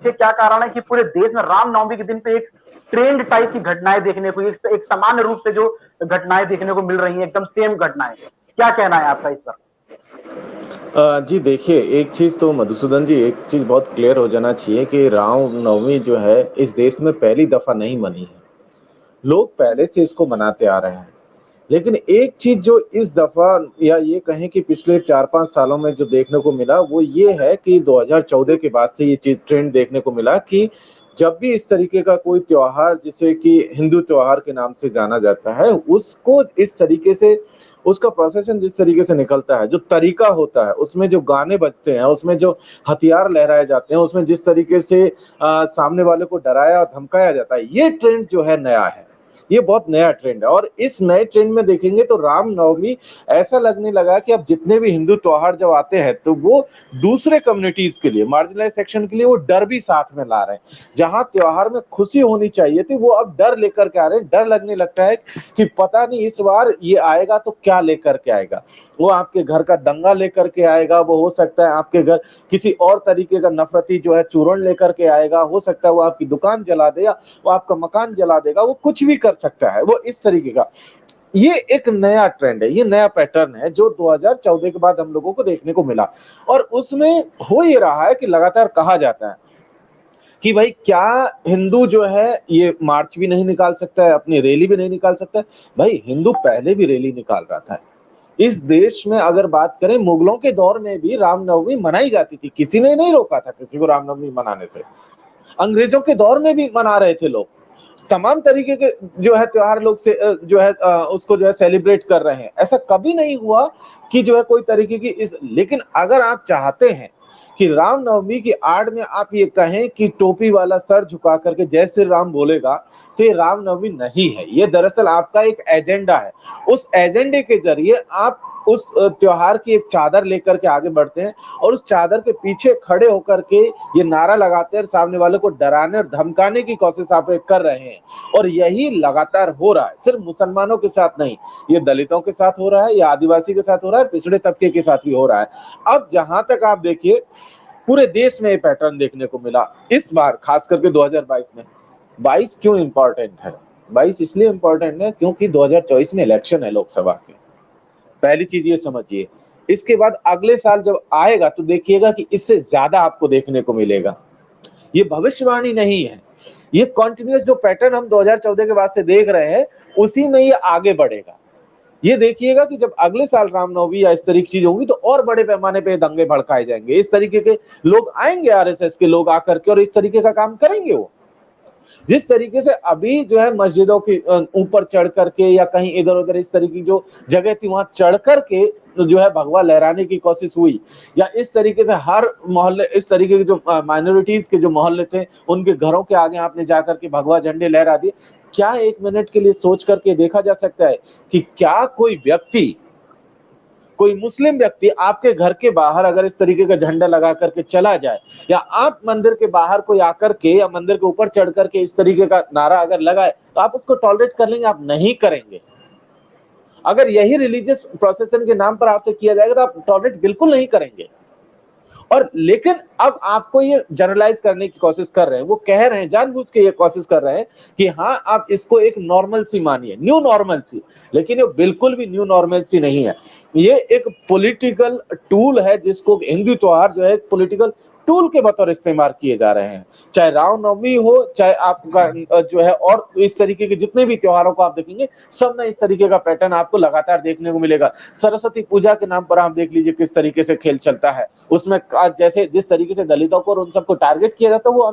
पीछे क्या कारण है कि पूरे देश में रामनवमी के दिन पे एक ट्रेंड टाइप की घटनाएं देखने को, एक सामान्य रूप से जो घटनाएं देखने को मिल रही हैं, एकदम सेम घटनाएं, क्या कहना है आपका इस पर? जी देखिए, एक चीज़ तो मधुसूदन जी, एक चीज़ बहुत क्लियर हो जाना चाहिए कि रामनवमी जो है इस देश में पहली दफा नहीं मनी है। लोग पहले से इसको मनाते आ रहे हैं। लेकिन एक चीज जो इस दफा, या ये कहें कि पिछले 4-5 सालों में जो देखने को मिला, वो ये है कि 2014 के बाद से ये चीज ट्रेंड देखने को मिला कि जब भी इस तरीके का कोई त्योहार, जिसे कि हिंदू त्योहार के नाम से जाना जाता है, उसको इस तरीके से, उसका प्रोसेसन जिस तरीके से निकलता है, जो तरीका होता है, उसमें जो गाने बजते हैं, उसमें जो हथियार लहराए जाते हैं, उसमें जिस तरीके से सामने वाले को डराया और धमकाया जाता है, ये ट्रेंड जो है नया है। ये बहुत नया ट्रेंड है। और इस नए ट्रेंड में देखेंगे तो रामनवमी ऐसा लगने लगा कि अब जितने भी हिंदू त्योहार जब आते हैं तो वो दूसरे कम्युनिटीज के लिए, मार्जिनलाइज सेक्शन के लिए, वो डर भी साथ में ला रहे हैं। जहां त्योहार में खुशी होनी चाहिए थी, वो अब डर लेकर के आ रहे हैं। डर लगने लगता है कि पता नहीं इस बार ये आएगा तो क्या लेकर के आएगा। वो आपके घर का दंगा लेकर के आएगा, वो हो सकता है आपके घर किसी और तरीके का नफरती जो है चूरण लेकर के आएगा, हो सकता है वो आपकी दुकान जला दे, या वो आपका मकान जला देगा, वो कुछ भी कर सकता है वो इस तरीके का। ये एक नया ट्रेंड है, ये नया पैटर्न है जो 2014 के बाद हम लोगों को देखने को मिला। और उसमें हो ये रहा है कि लगातार कहा जाता है कि भाई क्या हिंदू जो है ये मार्च भी नहीं निकाल सकता है, अपनी रैली भी नहीं निकाल सकता है? भाई हिंदू पहले भी रैली निकाल रहा था। इस देश में अगर बात करें, मुगलों के दौर में भी रामनवमी मनाई जाती थी, किसी ने नहीं रोका था किसी को रामनवमी मनाने से। अंग्रेजों के दौर में भी मना रहे थे लोग। तमाम तरीके के जो है त्योहार लोग से जो है उसको जो है सेलिब्रेट कर रहे हैं। ऐसा कभी नहीं हुआ कि जो है कोई तरीके की इस, लेकिन अगर आप चाहते हैं कि रामनवमी की आड़ में आप ये कहें कि टोपी वाला सर झुका करके जय श्री राम बोलेगा, तो ये रामनवमी नहीं है। ये दरअसल आपका एक एजेंडा है। उस एजेंडे के जरिए आप उस त्योहार की एक चादर लेकर के आगे बढ़ते हैं, और उस चादर के पीछे खड़े होकर के ये नारा लगाते हैं, सामने वाले को डराने और धमकाने की कोशिश आप कर रहे हैं। और यही लगातार हो रहा है, सिर्फ मुसलमानों के साथ नहीं, ये दलितों के साथ हो रहा है, ये आदिवासी के साथ हो रहा है, पिछड़े तबके के साथ भी हो रहा है। अब जहां तक आप देखिए, पूरे देश में ये पैटर्न देखने को मिला इस बार, खास करके 2022 में। 22 क्यों इंपॉर्टेंट है? 22 इसलिए इंपॉर्टेंट है क्योंकि 2024 में इलेक्शन है लोकसभा के। पहली चीज ये समझिए। इसके बाद अगले साल जब आएगा तो देखिएगा कि इससे ज्यादा आपको देखने को मिलेगा। ये भविष्यवाणी नहीं है, ये कॉन्टिन्यूस जो पैटर्न हम 2014 के बाद से देख रहे हैं, उसी में ये आगे बढ़ेगा। ये देखिएगा कि जब अगले साल रामनवमी या इस तरीके की चीज होंगी तो और बड़े पैमाने पे दंगे भड़काए जाएंगे। इस तरीके के लोग आएंगे, आरएसएस के लोग आकर के, और इस तरीके का काम करेंगे। वो जिस तरीके से अभी जो है मस्जिदों के ऊपर चढ़ करके या कहीं इधर उधर इस तरीके की जो जगह थी वहां चढ़ करके जो है भगवा लहराने की कोशिश हुई, या इस तरीके से हर मोहल्ले, इस तरीके के जो माइनॉरिटीज के जो मोहल्ले थे उनके घरों के आगे आपने जाकर के भगवा झंडे लहरा दिए। क्या एक मिनट के लिए सोच करके देखा जा सकता है कि क्या कोई व्यक्ति, कोई मुस्लिम व्यक्ति आपके घर के बाहर अगर इस तरीके का झंडा लगा करके चला जाए, या आप मंदिर के बाहर कोई आकर के या मंदिर के ऊपर चढ़ करके इस तरीके का नारा अगर लगाए, तो आप उसको टॉलरेट कर लेंगे? आप नहीं करेंगे। अगर यही रिलीजियस प्रोसेशन के नाम पर आपसे किया जाएगा तो आप टॉलरेट बिल्कुल नहीं करेंगे। और लेकिन अब आपको ये जनरलाइज करने की कोशिश कर रहे हैं, वो कह रहे हैं, जानबूझ के ये कोशिश कर रहे हैं कि हाँ आप इसको एक नॉर्मल सी मानिए, न्यू नॉर्मल सी। लेकिन ये बिल्कुल भी न्यू नॉर्मल सी नहीं है। ये एक पॉलिटिकल टूल है, जिसको हिंदू त्योहार जो है पॉलिटिकल टूल के बतौर इस्तेमाल किए जा रहे हैं। चाहे रामनवमी हो, चाहे आपका जो है और इस तरीके के जितने भी त्योहारों को आप देखेंगे, सब में इस तरीके का पैटर्न आपको लगातार देखने को मिलेगा। सरस्वती पूजा के नाम पर आप देख लीजिए किस तरीके से खेल चलता है। उसमें जैसे जिस तरीके से दलितों को और उन सबको टारगेट किया जाता है, वो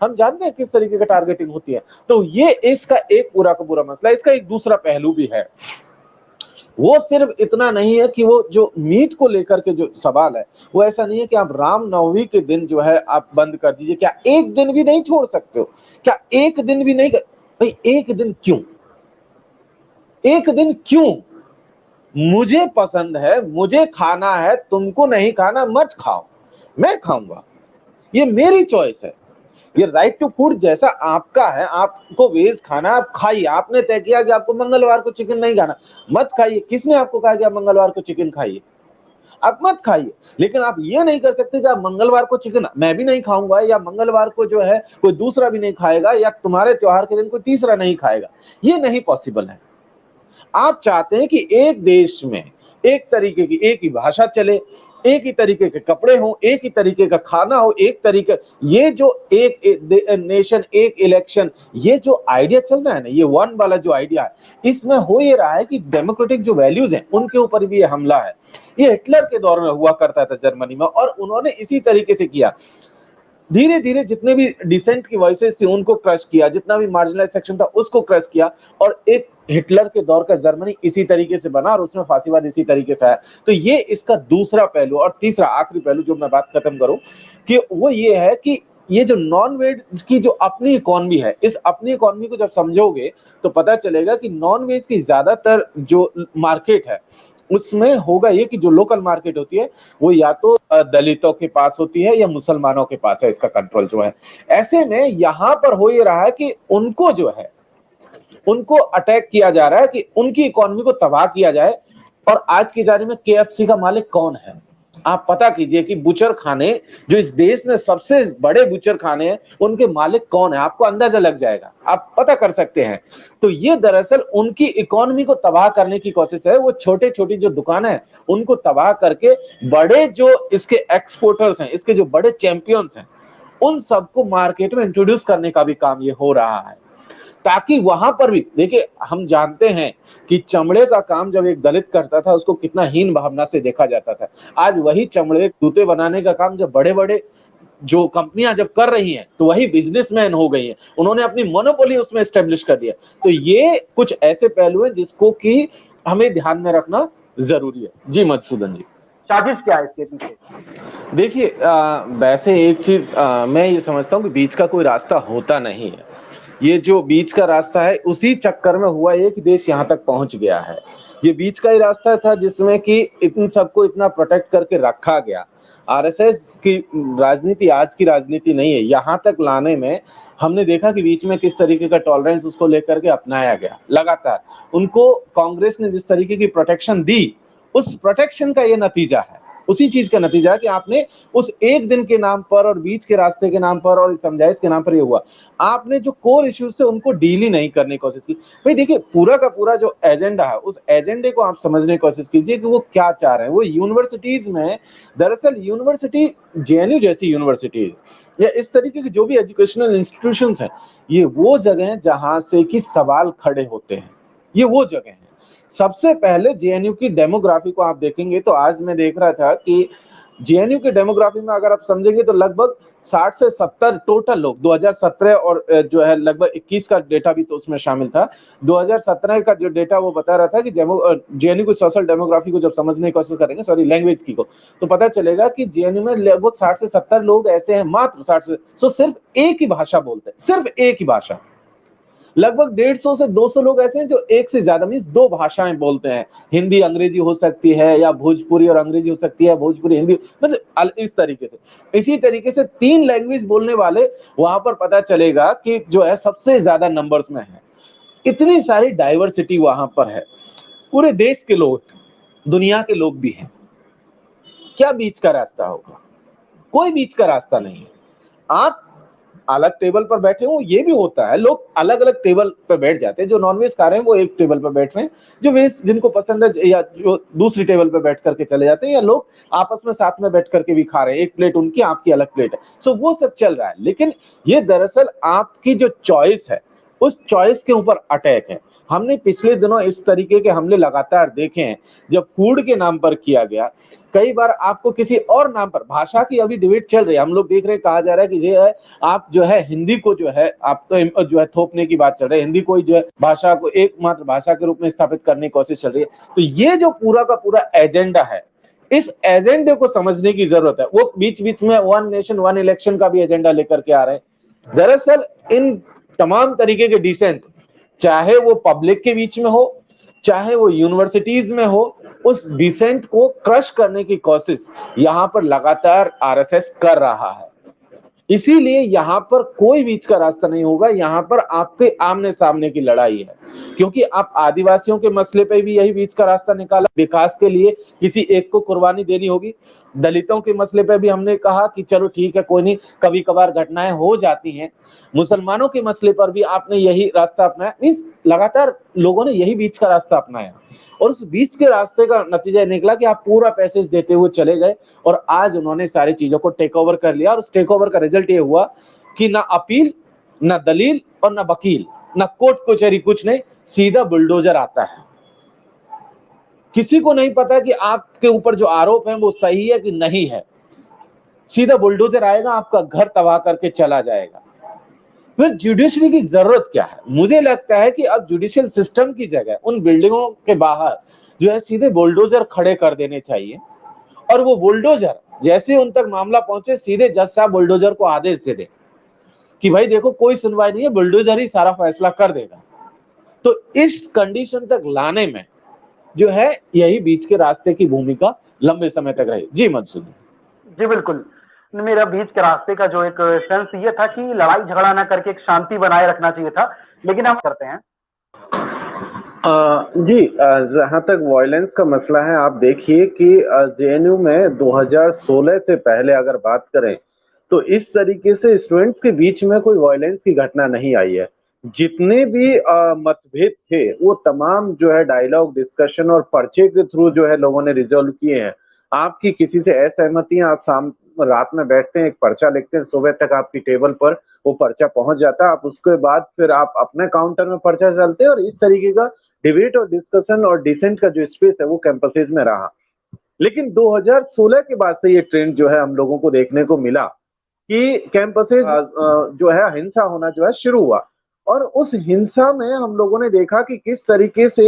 हम जानते हैं किस तरीके का टारगेटिंग होती है। तो ये इसका एक पूरा का पूरा मसला। इसका एक दूसरा पहलू भी है। वो सिर्फ इतना नहीं है कि वो जो मीट को लेकर के जो सवाल है, वो ऐसा नहीं है कि आप रामनवमी के दिन जो है आप बंद कर दीजिए। क्या एक दिन भी नहीं छोड़ सकते हो? क्या एक दिन भी नहीं भाई एक दिन क्यों? एक दिन क्यों? मुझे पसंद है, मुझे खाना है, तुमको नहीं खाना मत खाओ, मैं खाऊंगा, ये मेरी चॉइस है। ये राइट टू फूड जैसा आपका है, आपको वेज खाना आप खाइए। आपने तय किया कि आपको मंगलवार को चिकन नहीं खाना, मत खाइए। किसने आपको कहा कि आप मंगलवार को चिकन खाइए? आप मत खाइए, लेकिन आप ये नहीं कर सकते कि आप मंगलवार को चिकन मैं भी नहीं खाऊंगा, या मंगलवार को जो है कोई दूसरा भी नहीं खाएगा, या तुम्हारे त्योहार के दिन कोई तीसरा नहीं खाएगा। ये नहीं पॉसिबल है। आप चाहते हैं कि एक देश में एक तरीके की एक ही भाषा चले, एक ही तरीके के कपड़े हो, एक ही तरीके का खाना हो, एक तरीके, ये जो एक नेशन एक इलेक्शन, ये जो आइडिया चल रहा है ना, ये वन वाला जो आइडिया है, इसमें हो ये रहा है कि डेमोक्रेटिक जो वैल्यूज हैं उनके ऊपर भी ये हमला है। ये हिटलर के दौर में हुआ करता था जर्मनी में, और उन्होंने इसी तरीके से किया। धीरे धीरे जितने भी डिसेंट की वॉइसेस थी उनको क्रश किया, जितना भी मार्जिनलाइज सेक्शन था उसको क्रश किया, और एक हिटलर के दौर का जर्मनी इसी तरीके से बना, और उसमें फांसीवाद इसी तरीके से आया। तो ये इसका दूसरा पहलू। और तीसरा आखिरी पहलू जो मैं बात खत्म करूं, कि वो ये है कि ये जो नॉन वेज की जो अपनी इकोनॉमी है, इस अपनी इकोनॉमी को जब समझोगे तो पता चलेगा कि नॉन वेज की ज्यादातर जो मार्केट है उसमें होगा ये कि जो लोकल मार्केट होती है वो या तो दलितों के पास होती है या मुसलमानों के पास है, इसका कंट्रोल जो है। ऐसे में यहां पर हो ये रहा है कि उनको जो है उनको अटैक किया जा रहा है, कि उनकी इकोनॉमी को तबाह किया जाए। और आज की तारीख में केएफसी का मालिक कौन है? आप पता कीजिए कि बुचर खाने जो इस देश में सबसे बड़े बुचर खाने हैं उनके मालिक कौन है, आपको अंदाजा लग जाएगा, आप पता कर सकते हैं। तो ये दरअसल उनकी इकोनॉमी को तबाह करने की कोशिश है। वो छोटे छोटी जो दुकानें हैं उनको तबाह करके बड़े जो इसके एक्सपोर्टर्स हैं, इसके जो बड़े चैंपियंस हैं, उन सबको मार्केट में इंट्रोड्यूस करने का भी काम ये हो रहा है, ताकि वहां पर भी देखिए, हम जानते हैं कि चमड़े का काम जब एक दलित करता था उसको कितना हीन भावना से देखा जाता था। आज वही चमड़े जूते बनाने का काम जब बड़े बड़े जो कंपनियां जब कर रही हैं तो वही बिजनेसमैन हो गई हैं, उन्होंने अपनी मोनोपोली उसमें एस्टेब्लिश कर दिया। तो ये कुछ ऐसे पहलू हैं जिसको कि हमें ध्यान में रखना जरूरी है। जी मधुसूदन जी, साजिश क्या है इसके पीछे? देखिए वैसे एक चीज मैं ये समझता हूँ कि बीच का कोई रास्ता होता नहीं है। ये जो बीच का रास्ता है उसी चक्कर में हुआ एक देश यहाँ तक पहुंच गया है। ये बीच का ही रास्ता था जिसमें कि इन सबको इतना प्रोटेक्ट करके रखा गया। आरएसएस की राजनीति आज की राजनीति नहीं है। यहाँ तक लाने में हमने देखा कि बीच में किस तरीके का टॉलरेंस उसको लेकर के अपनाया गया। लगातार उनको कांग्रेस ने जिस तरीके की प्रोटेक्शन दी, उस प्रोटेक्शन का ये नतीजा है, उसी चीज का नतीजा है कि आपने उस एक दिन के नाम पर और बीच के रास्ते के नाम पर और समझाइश के नाम पर ये हुआ। आपने जो कोर इश्यूज थे उनको डील ही नहीं करने की कोशिश की। भाई देखिए, पूरा का पूरा जो एजेंडा है उस एजेंडे को आप समझने की कोशिश कीजिए कि वो क्या चाह रहे हैं। वो यूनिवर्सिटीज में, दरअसल यूनिवर्सिटी जेएनयू जैसी यूनिवर्सिटी या इस तरीके की जो भी एजुकेशनल इंस्टीट्यूशंस हैं, ये वो जगह हैं जहां से कि सवाल खड़े होते हैं। ये वो जगह है। सबसे पहले जेएनयू की डेमोग्राफी को आप देखेंगे तो आज मैं देख रहा था कि जेएनयू की डेमोग्राफी में अगर आप समझेंगे तो लगभग 60 से 70 टोटल लोग 2017 और जो है लगभग 21 का डेटा भी तो उसमें शामिल था। 2017 का जो डेटा वो बता रहा था कि जेएनयू की सोशल डेमोग्राफी को जब समझने की कोशिश करेंगे, सॉरी लैंग्वेज की को, तो पता चलेगा कि जेएनयू में लगभग 60 से 70 लोग ऐसे हैं, मात्र 60 से, तो सिर्फ एक ही भाषा बोलते हैं, सिर्फ एक ही भाषा। लगभग 150 से 200 लोग ऐसे हैं जो एक से ज्यादा मीन्स दो भाषाएं बोलते हैं। हिंदी अंग्रेजी हो सकती है, या भोजपुरी और अंग्रेजी हो सकती है, भोजपुरी हिंदी, मतलब इस तरीके से। इसी तरीके से 3 लैंग्वेज बोलने वाले वहां पर पता चलेगा कि जो है सबसे ज्यादा नंबर्स में है। इतनी सारी डाइवर्सिटी वहां पर है। पूरे देश के लोग, दुनिया के लोग भी हैं। क्या बीच का रास्ता होगा? कोई बीच का रास्ता नहीं है। आप अलग टेबल पर बैठे हो, ये भी होता है, लोग अलग अलग टेबल पर बैठ जाते हैं। जो नॉनवेज खा रहे हैं वो एक टेबल पर बैठ रहे हैं, जो वेज जिनको पसंद है या जो दूसरी टेबल पर बैठ करके चले जाते हैं, या लोग आपस में साथ में बैठ करके भी खा रहे हैं, एक प्लेट उनकी आपकी अलग प्लेट है। सो वो सब चल रहा है। लेकिन ये दरअसल आपकी जो चॉइस है उस चॉइस के ऊपर अटैक है। हमने पिछले दिनों इस तरीके के हमले लगातार देखे हैं। जब फूड के नाम पर किया गया, कई बार आपको किसी और नाम पर, भाषा की अभी डिबेट चल रही है, हम लोग देख रहे हैं, कहा जा रहा है कि ये है आप जो है हिंदी को जो है आप तो जो है थोपने की बात चल रही है, हिंदी को जो है भाषा को एकमात्र भाषा के रूप में स्थापित करने की कोशिश चल रही है। तो ये जो पूरा का पूरा एजेंडा है, इस एजेंडे को समझने की जरूरत है। वो बीच बीच में वन नेशन वन इलेक्शन का भी एजेंडा लेकर के आ रहे हैं। दरअसल इन तमाम तरीके के डिसेंट, चाहे वो पब्लिक के बीच में हो, चाहे वो यूनिवर्सिटीज में हो, उस डिसेंट को क्रश करने की कोशिश यहां पर लगातार आरएसएस कर रहा है। इसीलिए यहाँ पर कोई बीच का रास्ता नहीं होगा, यहाँ पर आपके आमने सामने की लड़ाई है। क्योंकि आप आदिवासियों के मसले पे भी यही बीच का रास्ता निकाला, विकास के लिए किसी एक को कुर्बानी देनी होगी। दलितों के मसले पे भी हमने कहा कि चलो ठीक है, कोई नहीं, कभी कभार घटनाएं हो जाती हैं। मुसलमानों के मसले पर भी आपने यही रास्ता अपनाया, मीन्स लगातार लोगों ने यही बीच का रास्ता अपनाया, और उस बीच के रास्ते का नतीजा निकला कि आप पूरा पैसेज देते हुए चले गए, और आज उन्होंने सारी चीजों को टेक ओवर कर लिया। और उस टेक ओवर का रिजल्ट ये हुआ कि ना अपील, ना दलील और ना वकील, ना कोर्ट कचहरी, कुछ नहीं, सीधा बुलडोजर आता है। किसी को नहीं पता कि आपके ऊपर जो आरोप है वो सही है कि नहीं है, सीधा बुलडोजर आएगा, आपका घर तबाह करके चला जाएगा। फिर जुडिशरी की जरूरत क्या है? मुझे लगता है कि अब जुडिशियल सिस्टम की जगह उन बिल्डिंगों के बाहर जो है सीधे बुलडोजर खड़े कर देने चाहिए, और वो बुलडोजर जैसे उन तक मामला पहुंचे, सीधे जज साहब बुलडोजर को आदेश दे दे कि भाई देखो कोई सुनवाई नहीं है, बुलडोजर ही सारा फैसला कर देगा। तो इस कंडीशन तक लाने में जो है यही बीच के रास्ते की भूमिका लंबे समय तक रही। जी मधुसूदन जी बिल्कुल। मेरा बीच के रास्ते का जो एक सेंस ये था कि लड़ाई झगड़ा ना करके एक शांति बनाए रखना चाहिए था, लेकिन हम करते हैं। जी, जहाँ तक वायलेंस का मसला है, आप देखिए कि जेएनयू में 2016 से पहले अगर बात करें तो इस तरीके से स्टूडेंट्स के बीच में कोई वायलेंस की घटना नहीं आई है। जितने भी मतभेद थे वो तमाम जो है डायलॉग, डिस्कशन और पर्चे के थ्रू जो है लोगों ने रिजॉल्व किए हैं। आपकी किसी से असहमति है, आप शाम रात में बैठते हैं, एक पर्चा लिखते हैं, सुबह तक आपकी टेबल पर वो पर्चा पहुंच जाता है। आप उसके बाद फिर आप अपने काउंटर में पर्चा चलते हैं, और इस तरीके का डिबेट और डिस्कशन और डिसेंट का जो स्पेस है वो कैंपसेज में रहा। लेकिन 2016 के बाद से ये ट्रेंड जो है हम लोगों को देखने को मिला कि कैंपसेज जो है हिंसा होना जो है शुरू हुआ, और उस हिंसा में हम लोगों ने देखा कि किस तरीके से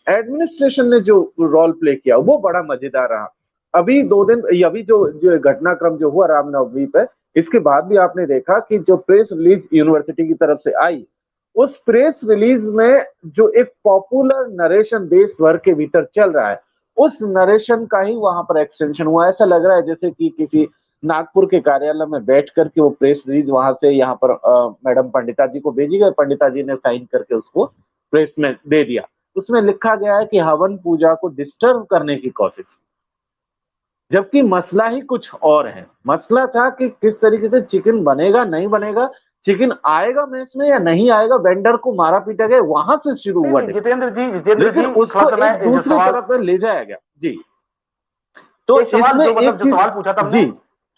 एडमिनिस्ट्रेशन ने जो रोल प्ले किया वो बड़ा मजेदार रहा। अभी 2 दिन अभी जो घटनाक्रम जो हुआ रामनवमी पे, इसके बाद भी आपने देखा कि जो प्रेस रिलीज यूनिवर्सिटी की तरफ से आई, उस प्रेस रिलीज में जो एक पॉपुलर नरेशन देश भर के भीतर चल रहा है, उस नरेशन का ही वहां पर एक्सटेंशन हुआ। ऐसा लग रहा है जैसे कि किसी नागपुर के कार्यालय में बैठ करके वो प्रेस रिलीज वहां से यहाँ पर मैडम पंडिता जी को भेजी गई, पंडिता जी ने साइन करके उसको प्रेस में दे दिया। उसमें लिखा गया है कि हवन पूजा को डिस्टर्ब करने की कोशिश, जबकि मसला ही कुछ और है। मसला था कि किस तरीके से चिकन बनेगा, नहीं बनेगा, चिकन आएगा मेस में या नहीं आएगा, वेंडर को मारा पीटा गया, वहां से शुरू हुआ। जितेंद्र जी लेकिन उसको एक दूसरी तरफ में ले जाया गया। जी, तो इसमें जो सवाल पूछा था जी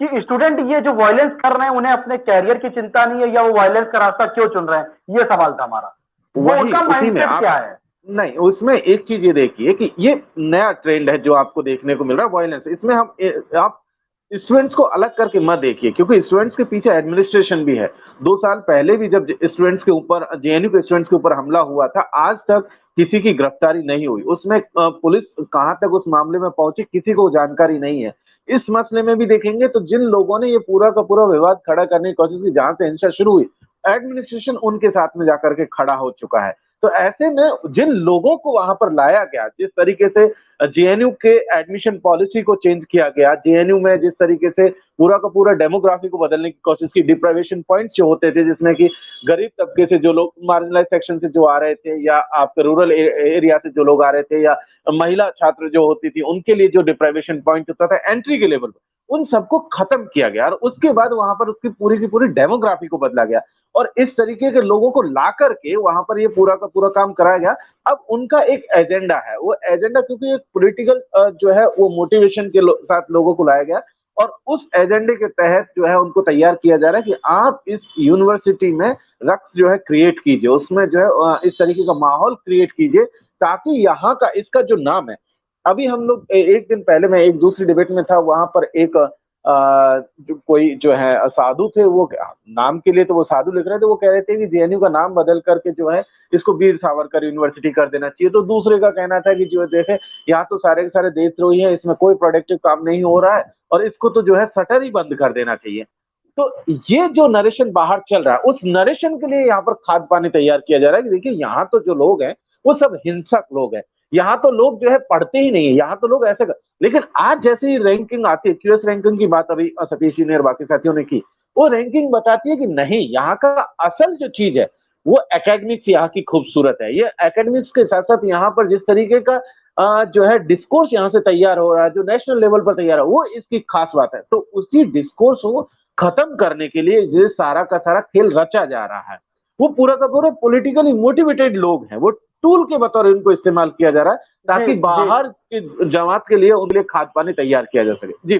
कि स्टूडेंट ये जो वायलेंस कर रहे हैं उन्हें अपने कैरियर की चिंता नहीं है, या वो वायलेंस का रास्ता क्यों चुन रहे हैं, ये सवाल था हमारा। उनका माइंडसेट क्या है? नहीं, उसमें एक चीज ये देखिए कि ये नया ट्रेंड है जो आपको देखने को मिल रहा है वायलेंस। इसमें आप स्टूडेंट्स को अलग करके मत देखिए, क्योंकि स्टूडेंट्स के पीछे एडमिनिस्ट्रेशन भी है। 2 साल पहले भी जब स्टूडेंट्स के ऊपर, जेएनयू के स्टूडेंट्स के ऊपर हमला हुआ था, आज तक किसी की गिरफ्तारी नहीं हुई। उसमें पुलिस कहां तक उस मामले में पहुंची, किसी को जानकारी नहीं है। इस मसले में भी देखेंगे तो जिन लोगों ने ये पूरा का पूरा विवाद खड़ा करने की कोशिश की, जहां से हिंसा शुरू हुई, एडमिनिस्ट्रेशन उनके साथ में जाकर के खड़ा हो चुका है। तो ऐसे में जिन लोगों को वहां पर लाया गया, जिस तरीके से जेएनयू के एडमिशन पॉलिसी को चेंज किया गया, जेएनयू में जिस तरीके से पूरा का पूरा डेमोग्राफी को बदलने की कोशिश की, डिप्राइवेशन पॉइंट्स जो होते थे जिसमें कि गरीब तबके से जो लोग, मार्जिनलाइज सेक्शन से जो आ रहे थे, या आपके रूरल एरिया से जो लोग आ रहे थे, या महिला छात्र जो होती थी, उनके लिए जो डिप्राइवेशन पॉइंट होता था एंट्री के लेवल पर, उन सबको खत्म किया गया। और उसके बाद वहां पर उसकी पूरी की पूरी डेमोग्राफी को बदला गया, और इस तरीके के लोगों को ला करके वहां पर ये पूरा का पूरा काम कराया गया। अब उनका एक एजेंडा है, वो एजेंडा क्योंकि एक पॉलिटिकल जो है वो मोटिवेशन के साथ लोगों को लाया गया, और उस एजेंडे के तहत जो है उनको तैयार किया जा रहा है कि आप इस यूनिवर्सिटी में रक्त जो है क्रिएट कीजिए, उसमें जो है इस तरीके का माहौल क्रिएट कीजिए, ताकि यहाँ का, इसका जो नाम है, अभी हम लोग एक दिन पहले मैं एक दूसरी डिबेट में था, वहां पर एक जो कोई जो है साधु थे, वो नाम के लिए तो वो साधु लिख रहे थे, वो कह रहे थे कि जेएनयू का नाम बदल करके जो है इसको वीर सावरकर यूनिवर्सिटी कर देना चाहिए। तो दूसरे का कहना था कि जो देखे यहाँ तो सारे के सारे देशद्रोही हैं, इसमें कोई प्रोडक्टिव काम नहीं हो रहा है, और इसको तो जो है शटर ही बंद कर देना चाहिए। तो ये जो नरेशन बाहर चल रहा है, उस नरेशन के लिए यहाँ पर खाद पानी तैयार किया जा रहा है कि देखिए यहाँ तो जो लोग हैं वो सब हिंसक लोग हैं, यहाँ तो लोग जो है पढ़ते ही नहीं है, यहाँ तो लोग ऐसे कर। लेकिन आज जैसे ही रैंकिंग आती है, क्यूएस रैंकिंग की बात अभी सतीश जी ने और बाकी साथियों ने की, वो रैंकिंग बताती है कि नहीं, यहाँ का असल जो चीज है वो एकेडमिक्स यहाँ की खूबसूरत है। ये एकेडमिक्स के साथ साथ यहाँ पर जिस तरीके का जो है डिस्कोर्स यहाँ से तैयार हो रहा है, जो नेशनल लेवल पर तैयार है, वो इसकी खास बात है। तो उसी डिस्कोर्स को खत्म करने के लिए ये सारा का सारा खेल रचा जा रहा है। वो पूरा का पूरा पॉलिटिकली मोटिवेटेड लोग हैं, वो टूल के बतौर इनको इस्तेमाल किया जा रहा है ताकि बाहर की जमात के लिए उनके लिए खाद पानी तैयार किया जा सके। जी।